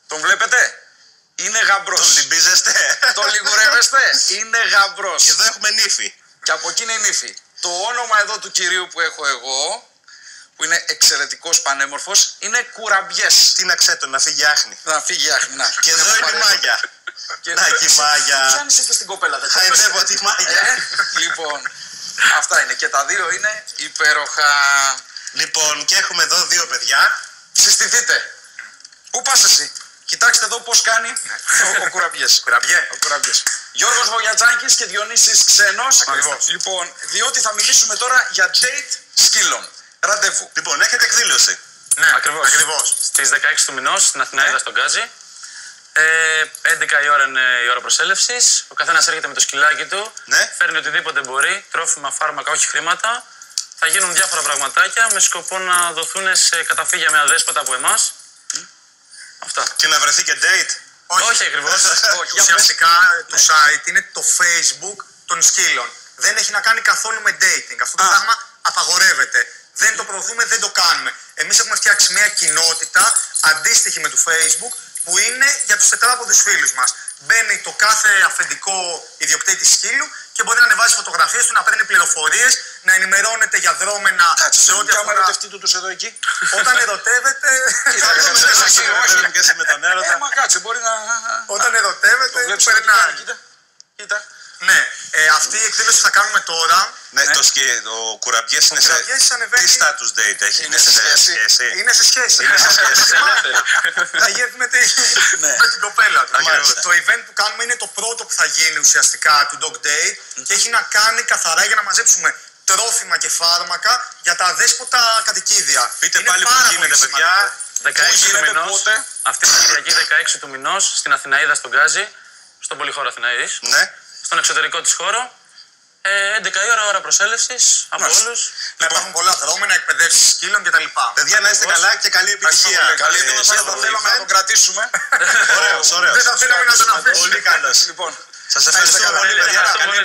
Τον βλέπετε? Είναι γαμπρός. Τον λυμπίζεστε? Τον λιγουρεύεστε? Είναι γαμπρός. Και εδώ έχουμε νύφη. Και από εκεί είναι η νύφη. Το όνομα εδώ του κυρίου που έχω εγώ, που είναι εξαιρετικός πανέμορφος, είναι Κουραμπιές. Τι να ξέτω, να φύγει άχνη. Να φύγει άχνη, να. Και εδώ είναι η Μάγια. Και να και η Μάγια. Ποια νησί στην κοπέλα, δεν Χαϊδεύω τη Μάγια. Λοιπόν, αυτά είναι. Και τα δύο είναι υπέροχα. Λοιπόν, και έχουμε εδώ δύο παιδιά. Συστηθείτε. Πού πας εσύ? Κοιτάξτε εδώ πώς κάνει ο Κουραμπιές. Κουραμπιέ. Ο Κουραμπιές. Γιώργος Βογιατζάκης και Διονύσης Ξένος. Ακριβώς. Λοιπόν, διότι θα μιλήσουμε τώρα για date σκύλων. Ραντεβού. Λοιπόν, έχετε εκδήλωση. Ναι, Ακριβώς. Στις 16 του μηνός στην Αθηναίδα στον Γκάζι. 11 η ώρα είναι η ώρα προσέλευσης. Ο καθένας έρχεται με το σκυλάκι του. Ναι. Φέρνει οτιδήποτε μπορεί. Τρόφιμα, φάρμακα, όχι χρήματα. Θα γίνουν διάφορα πραγματάκια με σκοπό να δοθούν σε καταφύγια με αδέσποτα από εμάς. Αυτά. Και να βρεθεί και date. Όχι ακριβώς. Ουσιαστικά το site είναι το Facebook των σκύλων. Δεν έχει να κάνει καθόλου με dating. Αυτό το πράγμα απαγορεύεται. Δεν το προωθούμε, δεν το κάνουμε. Εμείς έχουμε φτιάξει μια κοινότητα αντίστοιχη με το Facebook που είναι για τους τετράποδους φίλους μας. Μπαίνει το κάθε αφεντικό ιδιοκτήτη σκύλου και μπορεί να ανεβάζει φωτογραφίες του, να παίρνει πληροφορίες, να ενημερώνεται για δρόμενα σε ό,τι Άμα αφορά. ερωτευτεί τους εδώ εκεί. Όταν ερωτεύεται. Όχι, και εσύ με τον έρωτα. Μα κάτσε, μπορεί να. Όταν ερωτεύεται, Βλέπεις του να κάνει, περνάει. κοίτα. Κοίτα. Ναι, αυτή η εκδήλωση θα κάνουμε τώρα. Ναι, ο Κουραμπιές είναι σε. Κουραμπιές ανεβαίνει. Τι status date έχει? Είναι σε σχέση. Είναι σε σχέση. Είναι σε σχέση. Θα γίνει με την κοπέλα του. Μάλιστα. Το event που κάνουμε είναι το πρώτο που θα γίνει ουσιαστικά του Dog Day και έχει να κάνει καθαρά για να μαζέψουμε τρόφιμα και φάρμακα για τα αδέσποτα κατοικίδια. Πείτε Είναι πάλι που πάρα γίνεται, πολύ παιδιά. σημαντικό. 16 του γίνεται, μηνός. πότε? Αυτή την Κυριακή 16 του μηνός στην Αθηναίδα στον Γκάζι. Στον πολυχώρο Αθηναίδης. Ναι. Στον εξωτερικό της χώρο. 11 η ώρα προσέλευσης από όλους. Να υπάρχουν πολλά δρόμενα, εκπαιδεύσεις σκύλων κτλ. Παιδιά, να είστε καλά και καλή επιτυχία. Καλή σε επιτυχία, αυτό θα το θέλαμε να event. τον κρατήσουμε. Ωραίος, ωραίος. Δεν θα θέλαμε να τον αφήσουμε. Πολύ καλός. Λοιπόν, Σας ευχαριστώ πολύ, παιδιά. Ευχαριστώ Καλή πολύ.